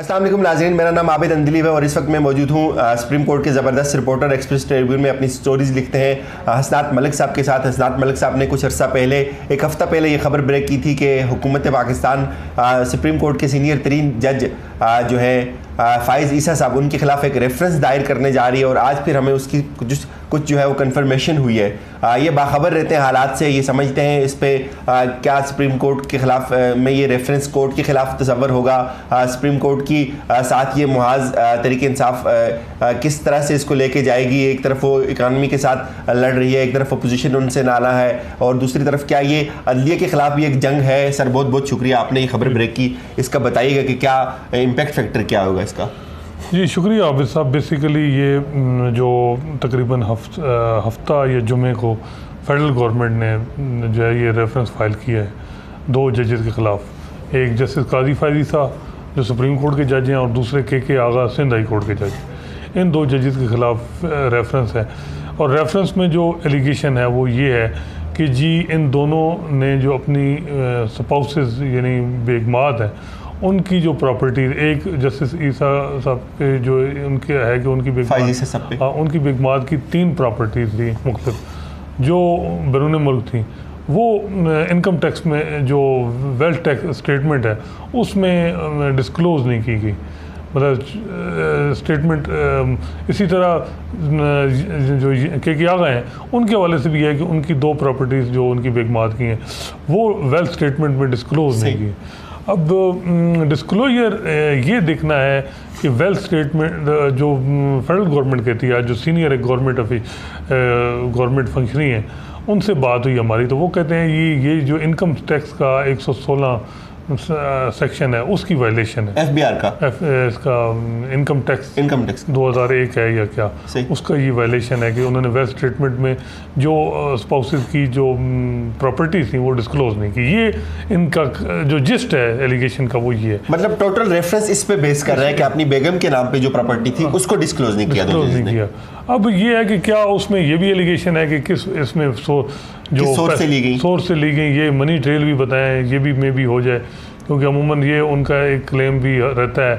अस्सलाम वालेकुम नाज़रीन, मेरा नाम आबिद अंदली है और इस वक्त मैं मौजूद हूँ सुप्रीम कोर्ट के ज़बरदस्त रिपोर्टर एक्सप्रेस ट्रिब्यून में अपनी स्टोरीज़ लिखते हैं हसनात मलिक साहब के साथ। हसनात मलिक साहब ने कुछ अर्सा पहले, एक हफ़्ता पहले ये खबर ब्रेक की थी कि हुकूमत पाकिस्तान सुप्रीम कोर्ट के सीनियर तरीन जज जो है फ़ाइज़ ईसा साहब, उनके खिलाफ एक रेफरेंस दायर करने जा रही है और आज फिर हमें उसकी कुछ जो है वो कन्फर्मेशन हुई है। ये बाखबर रहते हैं हालात से, ये समझते हैं इस पे क्या सुप्रीम कोर्ट के ख़िलाफ़ में ये रेफरेंस कोर्ट के ख़िलाफ़ तस्वर होगा, सुप्रीम कोर्ट की साथ ये मुहाज़ तरीके इंसाफ किस तरह से इसको लेके जाएगी। एक तरफ वो इकानमी के साथ लड़ रही है, एक तरफ अपोजिशन उनसे नाला है और दूसरी तरफ क्या ये अदलिया के ख़िलाफ़ भी एक जंग है। सर बहुत बहुत शुक्रिया, आपने ये खबर ब्रेक की, इसका बताइएगा कि क्या इम्पेक्ट फैक्टर क्या होगा इसका। जी शुक्रिया आबिद साहब। बेसिकली ये जो तकरीबन हफ्ता या जुमे को फेडरल गवर्नमेंट ने जो है ये रेफरेंस फाइल किया है दो जजेस के ख़िलाफ़, एक जस्टिस काजी फ़ाइज़ ईसा जो सुप्रीम कोर्ट के जज हैं और दूसरे के आगा सिंध हाई कोर्ट के जज। इन दो जजेस के ख़िलाफ़ रेफरेंस है और रेफरेंस में जो एलिगेशन है वो ये है कि जी इन दोनों ने जो अपनी स्पाउसेस यानी बेगमात हैं उनकी जो प्रॉपर्टीज़, एक जस्टिस ईसा साहब के जो उनके है कि उनकी उनकी बेगमात की 3 प्रॉपर्टीज़ थी मुख्तलिफ जो बैरून मुल्क थी, वो इनकम टैक्स में जो वेल्थ टैक्स स्टेटमेंट है उसमें डिस्क्लोज़ नहीं की गई। मतलब स्टेटमेंट इसी तरह जो के आगा हैं उनके हवाले से भी है कि उनकी 2 प्रॉपर्टीज़ जो उनकी बेगमात की हैं वो वेल्थ स्टेटमेंट में डिस्क्लोज़ नहीं की। अब डिस्क्लोजर ये देखना है कि वेल्थ स्टेटमेंट जो फेडरल गवर्नमेंट कहती है, जो सीनियर गवर्नमेंट फंक्शनरी हैं उनसे बात हुई हमारी, तो वो कहते हैं ये जो इनकम टैक्स का 116 सेक्शन है उसकी वायलेशन है। एफबीआर का इसका इनकम टैक्स 2001 है या क्या, उसका ये वायलेशन है कि उन्होंने वेल्थ स्टेटमेंट में जो स्पाउसेस की जो प्रॉपर्टी थी वो डिस्क्लोज नहीं की। ये इनका जो जिस्ट है एलिगेशन का वो ये है। मतलब टोटल रेफरेंस इस पे बेस कर रहा है कि अपनी बेगम के नाम पे जो प्रॉपर्टी थी उसको डिस्क्लोज नहीं किया। अब ये है कि क्या उसमें ये भी एलिगेशन है कि किस इसमें सोर्स से ली गई, ये मनी ट्रेल भी बताएं, ये भी मे भी हो जाए, क्योंकि अमूमन ये उनका एक क्लेम भी रहता है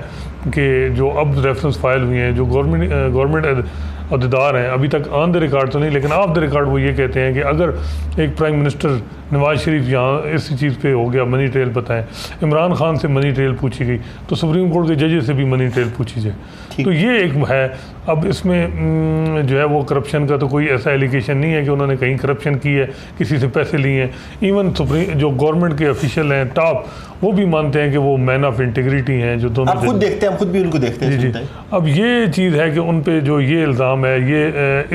कि जो अब रेफरेंस फाइल हुई हैं जो गवर्नमेंट अहदेदार हैं, अभी तक ऑन द रिकॉर्ड तो नहीं लेकिन ऑफ द रिकॉर्ड वो ये कहते हैं कि अगर एक प्राइम मिनिस्टर नवाज शरीफ यहाँ इस चीज़ पे हो गया मनी ट्रेल बताएं, इमरान खान से मनी ट्रेल पूछी गई तो सुप्रीम कोर्ट के जजेस से भी मनी ट्रेल पूछी जाए, तो ये एक है। अब इसमें जो है वो करप्शन का तो कोई ऐसा एलिगेशन नहीं है कि उन्होंने कहीं करप्शन की है, किसी से पैसे लिए हैं। इवन सुप्रीम जो गवर्नमेंट के ऑफिशियल हैं टॉप, वो भी मानते हैं कि वो मैन ऑफ इंटीग्रिटी हैं, जो दोनों आप खुद देखते हैं, हम खुद भी उनको देखते हैं। जी। अब ये चीज़ है कि उन पे जो ये इल्ज़ाम है ये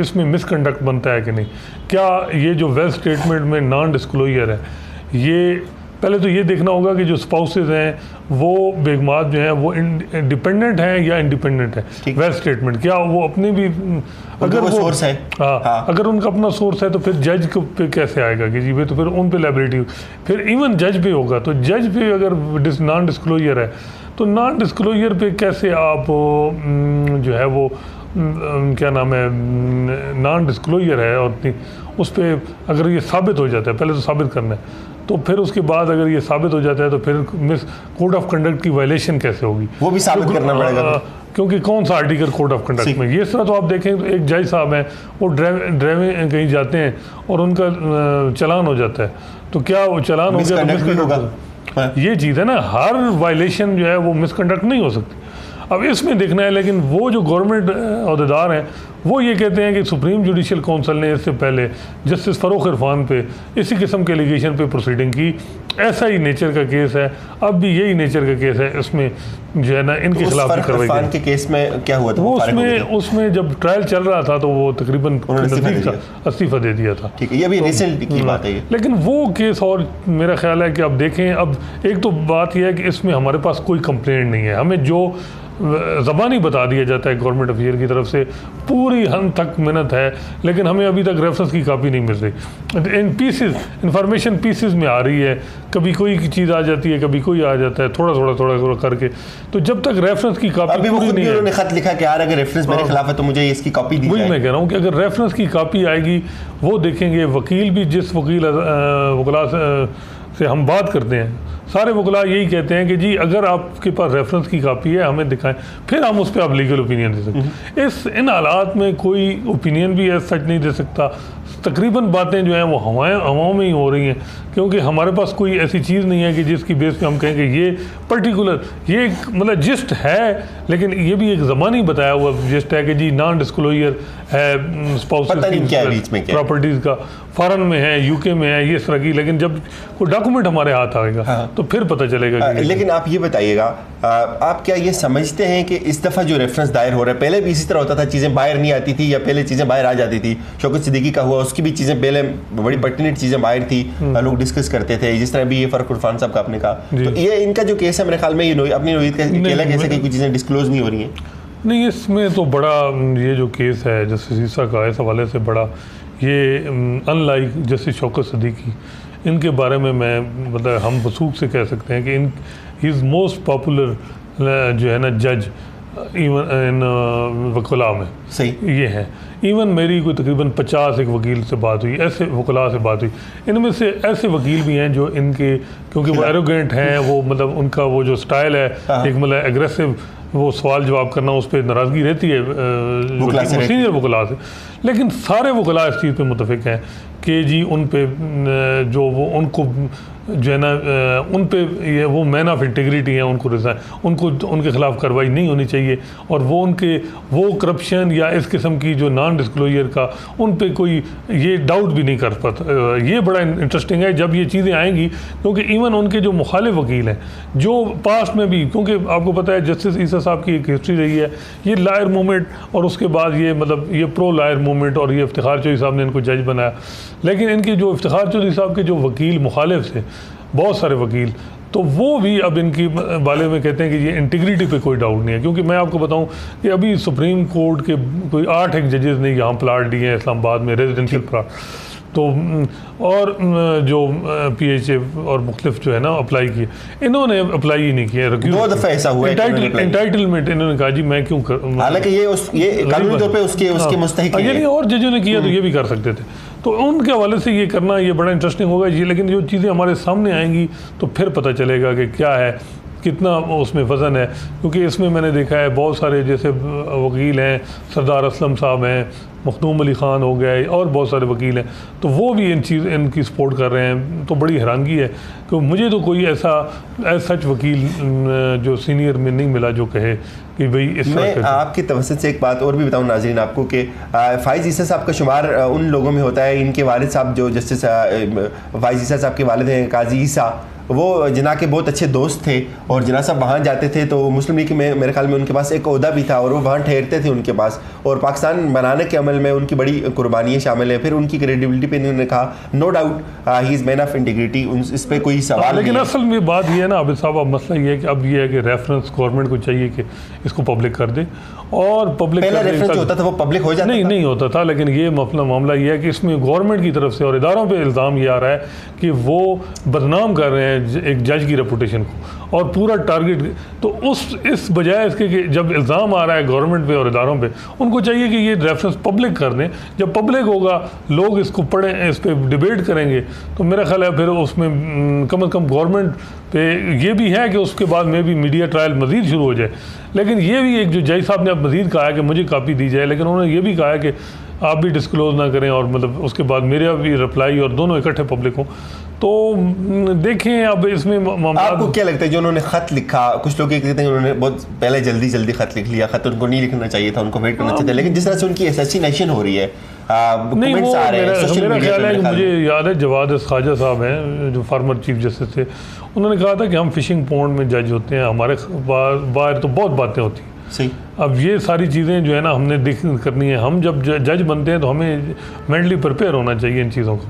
इसमें मिसकंडक्ट बनता है कि नहीं, क्या ये जो वेल्थ स्टेटमेंट में नॉन डिस्क्लोजर है, ये पहले तो ये देखना होगा कि जो स्पाउसेस हैं वो बेगमात जो हैं वो डिपेंडेंट हैं या इंडिपेंडेंट है। वेल्थ स्टेटमेंट क्या वो अपने भी अगर वो सोर्स है, हाँ, अगर उनका अपना सोर्स है तो फिर जज पे कैसे आएगा कि जी भाई, तो फिर उन पे लायबिलिटी, फिर इवन जज पे होगा, तो जज पे अगर नॉन डिस्क्लोजर है तो नॉन डिस्क्लोजर पे कैसे आप जो है वो क्या नाम है नॉन डिस्क्लोजर है और उस पर अगर ये साबित हो जाता है, पहले तो साबित करना है, तो फिर उसके बाद अगर ये साबित हो जाता है तो फिर कोड ऑफ कंडक्ट की वायलेशन कैसे होगी, वो भी साबित करना पड़ेगा। क्योंकि कौन सा आर्टिकल कोड ऑफ कंडक्ट में, ये तरह तो आप देखें तो एक जज साहब हैं वो ड्राइविंग कहीं जाते हैं और उनका चलान हो जाता है, तो क्या वो चलान हो गया तो मिसकंडक्ट, ये चीज़ है ना, हर वायलेशन जो है वो मिसकंडक्ट नहीं हो सकती। अब इसमें देखना है, लेकिन वो जो गवर्नमेंट अहदेदार हैं वो ये कहते हैं कि सुप्रीम जुडिशल काउंसिल ने इससे पहले जस्टिस फ़ारूक इरफान पे इसी किस्म के एलिगेशन पे प्रोसीडिंग की, ऐसा ही नेचर का केस है, अब भी यही नेचर का केस है, इसमें जो है ना इनके खिलाफ कार्रवाई इरफान के केस में क्या हुआ था? वो उसमें जब ट्रायल चल रहा था तो वो तकरीबन इस्तीफा दे दिया था। ठीक है, ये भी रिसेंट की बात है। लेकिन वो केस और मेरा ख्याल है कि अब देखें, अब एक तो बात यह है कि इसमें हमारे पास कोई कंप्लेंट नहीं है, हमें जो ज़बानी बता दिया जाता है गवर्नमेंट ऑफिशियल की तरफ से पूरी हद तक मेहनत है, लेकिन हमें अभी तक रेफरेंस की कापी नहीं मिल रही। इन पीसेस इंफॉर्मेशन पीसेस में आ रही है, कभी कोई चीज़ आ जाती है, कभी कोई आ जाता है, थोड़ा थोड़ा करके, तो जब तक रेफरेंस की कापी अभी वो खुद भी उन्होंने खत लिखा कि यार अगर रेफरेंस मेरे खिलाफ है तो मुझे इसकी कॉपी दी जाए। वही मैं कह रहा हूँ कि अगर रेफरेंस की कापी आएगी वो देखेंगे, वकील भी जिस वकील वकला से हम बात करते हैं, सारे वकला यही कहते हैं कि जी अगर आपके पास रेफरेंस की कापी है हमें दिखाएं, फिर हम उस पर आप लीगल ओपिनियन दे सकते हैं। इन हालात में कोई ओपिनियन भी सच नहीं दे सकता। तकरीबन बातें जो हैं वो हवाओं में ही हो रही हैं, क्योंकि हमारे पास कोई ऐसी चीज़ नहीं है कि जिसकी बेस पे हम कहें कि ये पर्टिकुलर, ये एक मतलब जिस्ट है, लेकिन ये भी एक ज़मानी बताया हुआ जिस्ट है कि जी नॉन डिस्क्लोजर है स्पाउस प्रॉपर्टीज़ का, फॉरेन में है, यूके में है, ये इस तरह की, लेकिन जब कोई डॉक्यूमेंट हमारे हाथ आएगा तो फिर पता चलेगा। लेकिन आप ये बताइएगा, आप क्या ये समझते हैं कि इस दफ़ा जो रेफरेंस दायर हो रहा है, पहले भी इसी तरह होता था, चीज़ें बाहर नहीं आती थी या पहले चीज़ें बाहर आ जाती थी, शौकत सिद्दीकी का हुआ उसकी भी चीज़ें पहले बड़ी पर्टिनेंट चीज़ें बाहर थी, लोग डिस्कस करते थे, जिस तरह भी ये फर्रुख इरफान साहब का आपने कहा, तो ये इनका जो केस है मेरे ख्याल में ये अपनी नोयत का अकेला कैसे कि कुछ चीज़ें डिस्क्लोज नहीं हो रही हैं। नहीं, इसमें तो बड़ा ये जो केस है जस्टिस ईसा का, इस हवाले से बड़ा ये अनलाइक जस्टिस शौकत सिद्दीकी, इनके बारे में मैं मतलब हम वसूख से कह सकते हैं कि ही इज़ मोस्ट पॉपुलर जो है ना जज इवन इन वकला में। सही ये है। इवन मेरी कोई तकरीबन 50 एक वकील से बात हुई, ऐसे वकला से बात हुई, इनमें से ऐसे वकील भी हैं जो इनके, क्योंकि वो एरोगेंट हैं, वो मतलब उनका वो जो स्टाइल है एक मतलब एग्रेसिव, वो सवाल जवाब करना, उस पर नाराज़गी रहती है सीनियर वकला से, लेकिन सारे वकला इस चीज़ पे मुतफिक हैं कि जी उन पे जो वो उनको जो है ना उन पे ये वो मैन ऑफ इंटीग्रिटी है, उनको रिजाइन, उनको उनके खिलाफ कार्रवाई नहीं होनी चाहिए, और वो उनके वो करप्शन या इस किस्म की जो नॉन डिस्क्लोजर का उन पे कोई ये डाउट भी नहीं कर पाता। ये बड़ा इंटरेस्टिंग है जब ये चीज़ें आएंगी, क्योंकि इवन उनके जो मुखालिफ वकील हैं जो पास्ट में भी, क्योंकि आपको पता है जस्टिस ईसा साहब की एक हिस्ट्री रही है, ये लायर मूवमेंट और उसके बाद ये मतलब ये प्रो लायर मूवमेंट, और ये इफ्तिखार चौधरी साहब ने इनको जज बनाया, लेकिन इनके जो इफ्तिखार चौधरी साहब के जो वकील मुखालिफ थे बहुत सारे वकील, तो वो भी अब इनकी बारे में कहते हैं कि ये इंटीग्रिटी पे कोई डाउट नहीं है। क्योंकि मैं आपको बताऊं कि अभी सुप्रीम कोर्ट के कोई 8 एक जजेस ने यहाँ प्लाट दिए हैं इस्लामाबाद में, रेजिडेंशियल प्लाट, तो और जो PHA और मुख्तलिफ जो है ना अप्लाई किए, इन्होंने अप्लाई ही नहीं किया। 2 दफ़ा ऐसा हुआ एंटाइटलमेंट इन्होंने कहा जी मैं क्यों कर, हालांकि ये कानूनी तौर पे उसके मुस्तहिक है, यानी और जजों ने किया तो ये भी कर सकते थे, तो उनके हवाले से ये करना ये बड़ा इंटरेस्टिंग होगा जी। लेकिन जो चीज़ें हमारे सामने आएंगी तो फिर पता चलेगा कि क्या है, कितना उसमें वज़न है, क्योंकि इसमें मैंने देखा है बहुत सारे जैसे वकील हैं, सरदार असलम साहब हैं, मखदूम अली ख़ान हो गए, और बहुत सारे वकील हैं, तो वो भी इनकी सपोर्ट कर रहे हैं। तो बड़ी हैरानगी है कि मुझे तो कोई ऐसा सच वकील जो सीनियर में नहीं मिला जो कहे कि भाई इस मैं आपकी तवज्जो से एक बात और भी बताऊं नाज़रीन आपको कि फ़ाइज़ ईसा साहब का शुमार उन लोगों में होता है, इनके वालिद साहब जो जस्टिस फ़ाइज़ ईसा साहब के वालिद हैं काजी ईसा, वो जिना के बहुत अच्छे दोस्त थे, और जिना साहब वहाँ जाते थे तो मुस्लिम लीग में मेरे ख्याल में उनके पास एक ओहदा भी था, और वो वहाँ ठहरते थे उनके पास, और पाकिस्तान बनाने के अमल में उनकी बड़ी कुर्बानियाँ शामिल हैं। फिर उनकी क्रेडिबिलिटी पे उन्होंने कहा no doubt he is man of integrity, इस पर कोई सवाल लेकिन असल में बात ये है ना आबिद साहब, अब मसला ये है कि अब ये है कि रेफरेंस गवर्नमेंट को चाहिए कि इसको पब्लिक कर दे, और पब्लिक पहला रेफरेंस जो होता था वो पब्लिक हो जाता नहीं होता था, लेकिन ये मामला ये है कि इसमें गवर्नमेंट की तरफ से और इदारों पे इल्ज़ाम ये आ रहा है कि वो बदनाम कर रहे हैं एक जज की रेपुटेशन को, और पूरा टारगेट, तो इस बजाय इसके कि जब इल्ज़ाम आ रहा है गवर्नमेंट पे और इदारों पे, उनको चाहिए कि ये रेफरेंस पब्लिक कर दें। जब पब्लिक होगा, लोग इसको पढ़ें, इस पर डिबेट करेंगे, तो मेरा ख्याल है फिर उसमें कम अज़ कम गवर्नमेंट पे ये भी है कि उसके बाद में भी मीडिया ट्रायल मज़ीद शुरू हो जाए। लेकिन ये भी एक जो जज साहब ने अब मज़ीद कहा है कि मुझे कापी दी जाए, लेकिन उन्होंने ये भी कहा है कि आप भी डिस्क्लोज ना करें, और मतलब उसके बाद मेरा भी रिप्लाई, और दोनों इकट्ठे पब्लिक हों। तो देखें अब इसमें आपको क्या लगता है जो उन्होंने ख़त लिखा, कुछ लोग ये कहते हैं उन्होंने बहुत पहले जल्दी ख़त लिख लिया, ख़त उनको नहीं लिखना चाहिए था, उनको वेट करना चाहिए था, लेकिन जिस तरह से उनकी असैसिनेशन हो रही है, नहीं वो मेरा ख्याल है कि मुझे याद है जवाद ख्वाजा साहब हैं जो फार्मर चीफ जस्टिस थे, उन्होंने कहा था कि हम फिशिंग पॉन्ड में जज होते हैं, हमारे बाहर तो बहुत बातें होती हैं। सही। अब ये सारी चीज़ें जो है ना हमने करनी है, हम जब जज बनते हैं तो हमें मेंटली प्रिपेयर होना चाहिए इन चीज़ों को।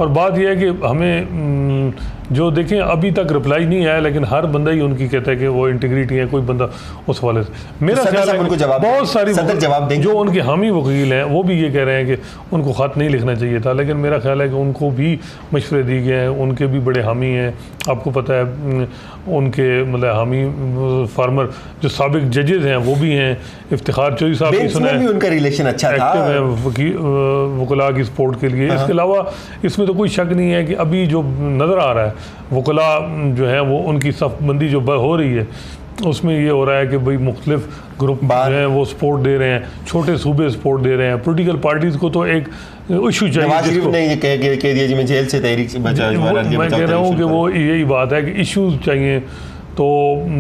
और बात यह है कि हमें जो देखें अभी तक रिप्लाई नहीं आया, लेकिन हर बंदा ही उनकी कहता है कि वो इंटीग्रिटी है, कोई बंदा उस हवाले से मेरा ख्याल है बहुत सारी जो उनके हामी वकील हैं वो भी ये कह रहे हैं कि उनको ख़त नहीं लिखना चाहिए था, लेकिन मेरा ख्याल है कि उनको भी मशवरे दिए गए हैं, उनके भी बड़े हामी हैं। आपको पता है उनके मतलब हामी फार्मर जो साबिक जजेस हैं वो भी हैं, इफ्तिखार चौधरी साहब भी सुना है उनका रिलेशन अच्छा था, वकला की सपोर्ट के लिए। इसके अलावा इसमें तो कोई शक नहीं है कि अभी जो नज़र आ रहा है वकला जो है वो उनकी सफ़बंदी जो हो रही है उसमें ये हो रहा है कि भाई मुख्तलिफ ग्रुप जो हैं वो सपोर्ट दे रहे हैं, छोटे सूबे सपोर्ट दे रहे हैं, पोलिटिकल पार्टीज़ को तो एक इशू चाहिए। नवाज शरीफ ने ये कह दिया जी मैं जेल से तहरीक से बचा, मैं कह रहा हूँ कि वो यही बात है कि इश्यूज चाहिए। तो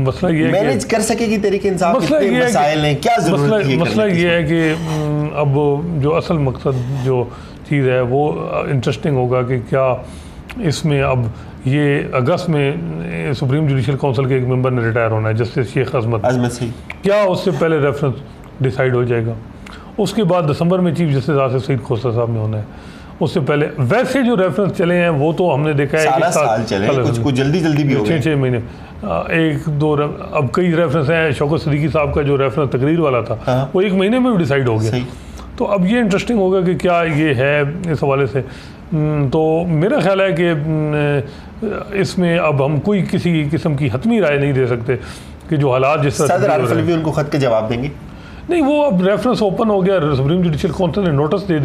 मसला ये मैनेज कर सकेगी तरीके इंसाफ, मसला ये है क्या जरूरत है, मसला ये है कि अब जो असल मकसद जो चीज़ है वो इंटरेस्टिंग होगा कि क्या इसमें अब ये अगस्त में सुप्रीम जुडिशल काउंसिल के एक मेंबर ने रिटायर होना है, जस्टिस शेख अजमत से, क्या उससे पहले रेफरेंस डिसाइड हो जाएगा? उसके बाद दिसंबर में चीफ जस्टिस आसिफ सईद खोसला साहब ने होना है, उससे पहले वैसे जो रेफरेंस चले हैं वो तो हमने देखा है कि साल चले, कुछ जल्दी भी हो गए, 6 महीने, एक दो अब कई रेफरेंस हैं। शौकत सिद्दीकी साहब का जो रेफरेंस तकरीर वाला था वो 1 महीने में भी डिसाइड हो गया। तो अब ये इंटरेस्टिंग होगा कि क्या ये है इस हवाले से। तो मेरा ख्याल है कि इसमें अब हम कोई किसी किस्म की हतमी राय नहीं दे सकते कि जो हालात जिस तरह सदर आरिफ अलवी उनको खत के जवाब देंगे। नहीं, वो अब रेफरेंस ओपन हो गया, सुप्रीम जुडिशल काउंसिल ने नोटिस ले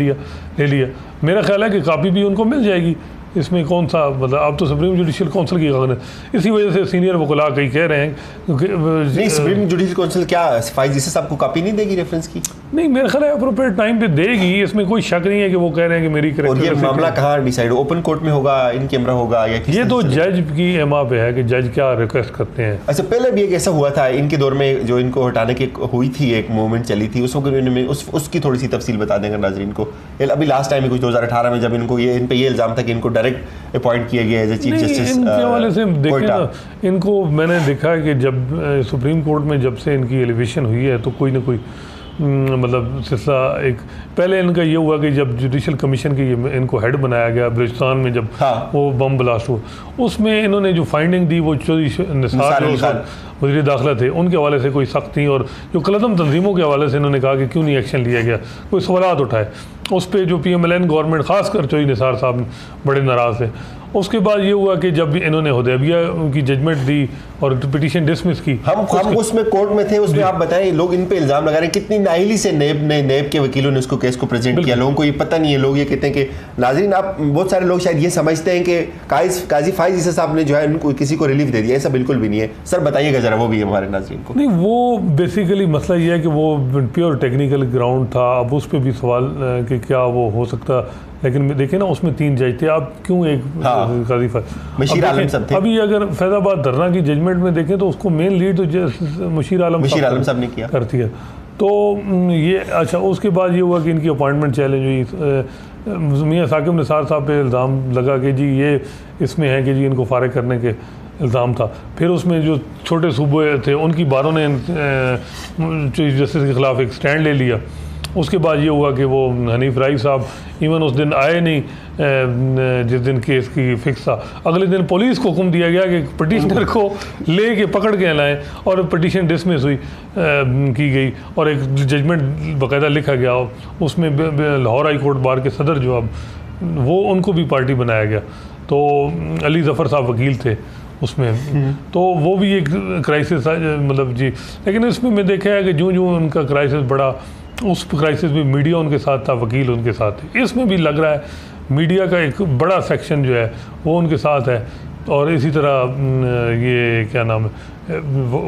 लिया। मेरा ख्याल है कि कापी भी उनको मिल जाएगी, इसमें कौन सा मतलब अब तो सुप्रीम जुडिशल काउंसिल की खबर है। इसी वजह से सीनियर वकला कई कह रहे हैं नहीं, सुप्रीम जुडिशल काउंसिल क्या फाइज आपको कॉपी नहीं देगी रेफरेंस की? नहीं, मेरा ख्याल है अप्रोप्रिएट टाइम पे देगी, इसमें कोई शक नहीं है कि वो कह रहे हैं कि मेरी और ये मामला कहाँ डिसाइड, ओपन कोर्ट में होगा, इन कैमरा होगा या ये तो जज की एमा पे है कि जज क्या रिक्वेस्ट करते हैं। अच्छा, पहले भी एक ऐसा हुआ था इनके दौर में जो इनको हटाने की हुई थी, एक मूवमेंट चली थी, उस वक्त उसकी थोड़ी सी तफसील बता देंगे नाजरीन को। अभी लास्ट टाइम में कुछ 2018 में जब इनको इन पे ये इल्ज़ाम था कि इनको डायरेक्ट अपॉइंट किया गया एज चीफ जस्टिस। इनके हवाले से देखें ना, इनको मैंने देखा है कि जब सुप्रीम कोर्ट में जब से इनकी एलिवेशन हुई है तो कोई ना कोई मतलब सिलसिला एक पहले इनका ये हुआ कि जब जुडिशल कमीशन के इनको हेड बनाया गया बलूचिस्तान में, जब वो बम ब्लास्ट हुआ, उसमें इन्होंने जो फाइंडिंग दी वो चौधरी निसार वज़ीर दाखिला थे, उनके हवाले से कोई सख्त नहीं, और जो कलदम तंजीमों के हवाले से इन्होंने कहा कि क्यों नहीं एक्शन लिया गया, कोई सवालात उठाए उस पर जो PMLN गवर्नमेंट खासकर चौधरी निसार साहब बड़े नाराज़ थे। उसके बाद ये हुआ कि जब इन्होंने हुदैबिया की जजमेंट दी और पिटीशन डिसमिस की, हम उसमें कोर्ट में थे, उसमें आप बताएं लोग इन पे इल्ज़ाम लगा रहे हैं कितनी नाइली से नेब के वकीलों ने उसको केस को प्रेजेंट किया, लोगों को ये पता नहीं है। लोग ये कहते हैं कि नाज़रीन, आप बहुत सारे लोग शायद ये समझते हैं कि काजी फाइज ईसा साहब ने जो है उनको किसी को रिलीफ दे दिया, ऐसा बिल्कुल भी नहीं है। सर बताइएगा जरा वो भी हमारे नाज़रीन को। नहीं, वो बेसिकली मसला ये है कि वो प्योर टेक्निकल ग्राउंड था, अब उस पर भी सवाल कि क्या वो हो सकता, लेकिन देखिए ना उसमें 3 जज थे, आप क्यों एक काजी मशीर आलम साहब थे। अभी अगर फैजाबाद धरना की जजमेंट में देखें तो उसको मेन लीड तो मशीर आलम साहब ने किया करती है। तो ये अच्छा, उसके बाद ये हुआ कि इनकी अपॉइंटमेंट चैलेंज हुई। मियाँ साकिब निसार साहब पे इल्ज़ाम लगा कि जी ये इसमें है कि जी इनको फारिग करने के इल्ज़ाम था। फिर उसमें जो छोटे सूबे थे उनकी बारों ने चीफ जस्टिस के ख़िलाफ़ एक स्टैंड ले लिया। उसके बाद ये हुआ कि वो हनीफ राई साहब इवन उस दिन आए नहीं जिस दिन केस की फिक्स था। अगले दिन पुलिस को हुक्म दिया गया कि पटिशनर को ले के पकड़ के लाएं, और पटिशन डिसमिस हुई की गई और एक जजमेंट बाकायदा लिखा गया। उसमें लाहौर हाई कोर्ट बार के सदर जो अब वो उनको भी पार्टी बनाया गया, तो अली ज़फ़र साहब वकील थे उसमें, तो वो भी एक क्राइसिस मतलब जी। लेकिन इसमें मैं देखा है कि जो उनका क्राइसिस बढ़ा, उस क्राइसिस में मीडिया उनके साथ था, वकील उनके साथ थे। इसमें भी लग रहा है मीडिया का एक बड़ा सेक्शन जो है वो उनके साथ है, और इसी तरह ये क्या नाम है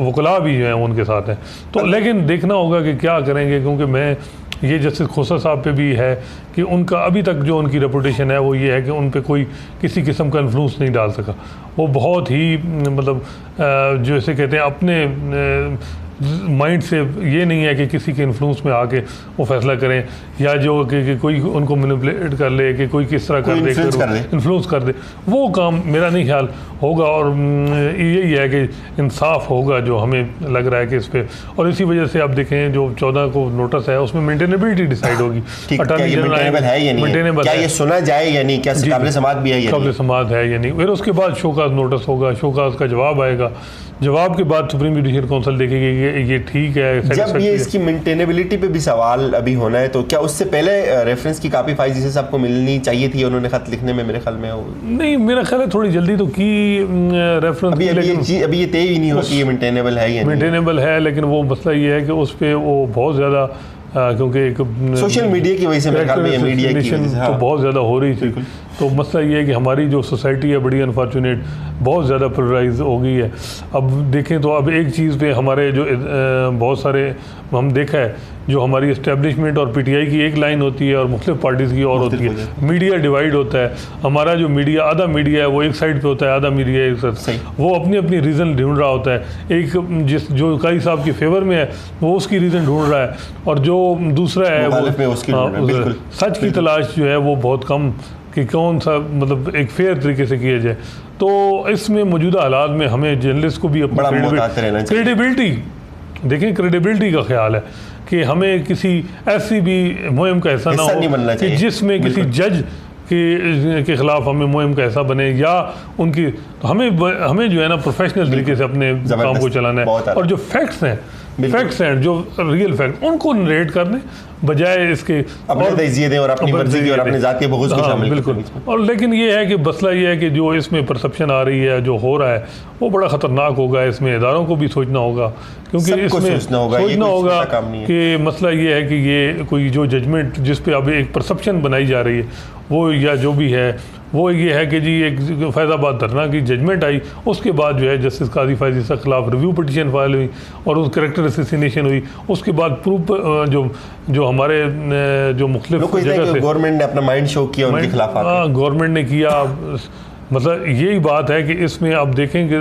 वकला भी जो हैं उनके साथ हैं। तो लेकिन देखना होगा कि क्या करेंगे, क्योंकि मैं ये जस्टिस खोसा साहब पे भी है कि उनका अभी तक जो उनकी रेपुटेशन है वो ये है कि उन पे कोई किसी किस्म का इन्फ्लुएंस नहीं डाल सका। वो बहुत ही मतलब जो ऐसे कहते हैं अपने माइंड से ये नहीं है कि किसी के इन्फ्लुएंस में आके वो फैसला करें, या जो कि कोई उनको मैनिपुलेट कर ले, कि कोई किस तरह कर दे, इन्फ्लुएंस कर दे, वो काम मेरा नहीं ख्याल होगा। और यही है कि इंसाफ होगा जो हमें लग रहा है कि इस पर। और इसी वजह से आप देखें जो 14 को नोटिस है उसमें मेंटेनेबिलिटी डिसाइड होगी, मेंटेनेबल क्या ये सुना जाए या नहीं, क्या काबिल समाअत भी है, काबिल समाअत है या नहीं। फिर उसके बाद शोकाज नोटिस होगा, शोकाज का जवाब आएगा, जवाब के बाद सुप्रीम जुडिशल काउंसिल देखेगी ये ठीक है। जब ये इसकी मेंटेनेबिलिटी पे भी सवाल अभी होना है, तो क्या उससे पहले रेफरेंस की कापी फाइज जिसे आपको मिलनी चाहिए थी, उन्होंने खत लिखने में मेरे ख्याल में नहीं, मेरा ख्याल है थोड़ी जल्दी तो की रेफरेंस अभी ये तय ही नहीं हुआ कि ये मेंटेनेबल है या नहीं। मेंटेनेबल है, लेकिन वो मसला ये है कि उस पर वो बहुत ज़्यादा क्योंकि एक सोशल मीडिया की वजह से मेरे ख्याल में ये मीडिया की वजह से तो बहुत ज़्यादा हो रही थी। तो मसला ये है कि हमारी जो सोसाइटी है बड़ी अनफॉर्चुनेट, बहुत ज़्यादा पोलराइज हो गई है। अब देखें तो अब एक चीज़ पे हमारे जो बहुत सारे हम देखा है, जो हमारी इस्टेब्लिशमेंट और पीटीआई की एक लाइन होती है और मुख्तलिफ पार्टीज़ की और होती है। मीडिया डिवाइड होता है। हमारा जो मीडिया, आधा मीडिया है वो एक साइड पे होता है, आधा मीडिया एक साइड, वो अपनी अपनी रीज़न ढूंढ रहा होता है। एक जो काई साहब के फेवर में है वो उसकी रीज़न ढूंढ रहा है, और जो दूसरा है वो सच की तलाश जो है वो बहुत कम कि कौन सा मतलब एक फेयर तरीके से किया जाए। तो इसमें मौजूदा हालात में हमें जर्नलिस्ट को भी अपनी क्रेडिबिलिटी, देखें क्रेडिबिलिटी का ख्याल है कि हमें किसी ऐसी भी मुहिम का हिस्सा ना हो कि जिसमें किसी जज के खिलाफ हमें मुहिम का हिस्सा बने, या उनकी तो हमें जो है ना प्रोफेशनल तरीके से अपने काम को चलाना है, और जो फैक्ट्स हैं जो रियल फैक्ट उनको नरेट करने बजाय इसके और अपनी मर्जी की और अपने ज़ाती बुग़्ज़ को शामिल। बिल्कुल। और लेकिन ये है कि मसला ये है कि जो इसमें परसेप्शन आ रही है, जो हो रहा है वो बड़ा ख़तरनाक होगा। इसमें इदारों को भी सोचना होगा, क्योंकि इसमें सोचना होगा कि मसला ये है कि ये कोई जो जजमेंट जिस पे अब एक परसेप्शन बनाई जा रही है वो, या जो भी है वो ये है कि जी एक फैज़ाबाद धरना की जजमेंट आई, उसके बाद जो है जस्टिस काजी फैज़ ईसा के खिलाफ रिव्यू पिटीशन फाइल हुई और उस कैरेक्टर असैसिनेशन हुई। उसके बाद प्रूफ जो हमारे जो मुख्तलिफ जगह से गवर्नमेंट ने अपना माइंड शो किया उनके खिलाफ, गवर्नमेंट ने किया। मतलब यही बात है कि इसमें अब देखेंगे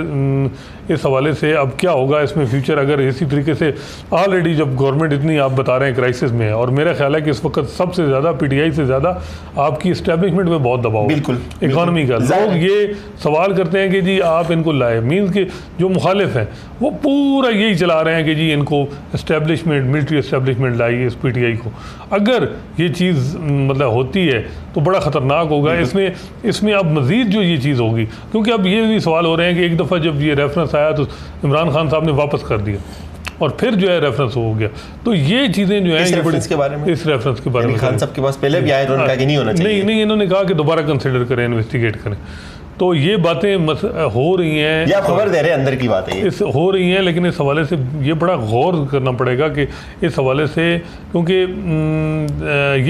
इस हवाले से अब क्या होगा इसमें फ्यूचर, अगर इसी तरीके से ऑलरेडी जब गवर्नमेंट इतनी आप बता रहे हैं क्राइसिस में है, और मेरा ख्याल है कि इस वक्त सबसे ज़्यादा पीटीआई से ज़्यादा आपकी इस्टेब्लिशमेंट में बहुत दबाव है इकॉनमी का। लोग ये सवाल करते हैं कि जी आप इनको लाए, मीन्स कि जो मुखालिफ हैं वो पूरा यही चला रहे हैं कि जी इनको इस्टेब्लिशमेंट, मिलिट्री इस्टेब्लिशमेंट लाई इस पीटीआई को। अगर ये चीज़ मतलब होती है तो बड़ा ख़तरनाक होगा। इसमें अब मज़ीद जो ये चीज़ होगी, क्योंकि अब ये भी सवाल हो रहे हैं कि एक दफ़ा जब ये रेफरेंस आया तो इमरान खान साहब ने वापस कर दिया और फिर जो है रेफरेंस हो गया। तो ये चीज़ें जो है इस रेफरेंस के बारे में खान साहब के पास पहले भी आए तो उन्होंने कहा कि नहीं होना चाहिए। नहीं, इन्होंने कहा कि दोबारा कंसिडर करें, इन्वेस्टिगेट करें। तो ये बातें हो रही हैं, या खबर दे रहे हैं अंदर की बात है इस हो रही हैं, लेकिन इस हवाले से ये बड़ा गौर करना पड़ेगा कि इस हवाले से, क्योंकि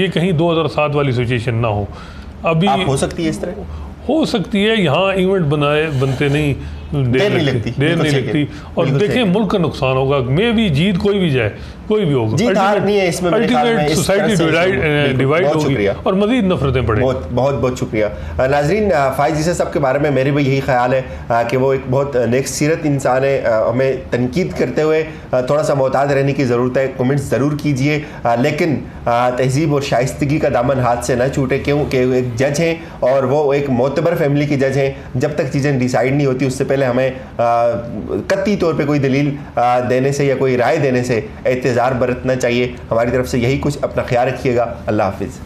ये कहीं 2007 वाली सिचुएशन ना हो। अभी हो सकती है, इस तरह हो सकती है। यहाँ इवेंट बनते नहीं, देर नहीं लगती। और देखें मुल्क का नुकसान होगा। मे भी जीत कोई भी जाए, कोई भी होगा, अल्टीमेट सोसाइटी डिवाइड होगी और मजीद नफरतें बढ़ेंगी। बहुत शुक्रिया नाजरीन। फ़ाइज़ ईसा साहब के बारे में मेरे भी यही ख्याल है कि वो एक बहुत नेक सीरत इंसान है। हमें तनकीद करते हुए थोड़ा सा मोहतात रहने की ज़रूरत है। कमेंट्स ज़रूर कीजिए, लेकिन तहजीब और शाइस्तगी का दामन हाथ से न छूटे, क्योंकि एक जज हैं और वो एक मोतबर फैमिली के जज हैं। जब तक चीज़ें डिसाइड नहीं होती उससे पहले हमें कतई तौर पे कोई दलील देने से या कोई राय देने से एहतियात बरतना चाहिए। हमारी तरफ से यही कुछ। अपना ख्याल रखिएगा। अल्लाह हाफिज़।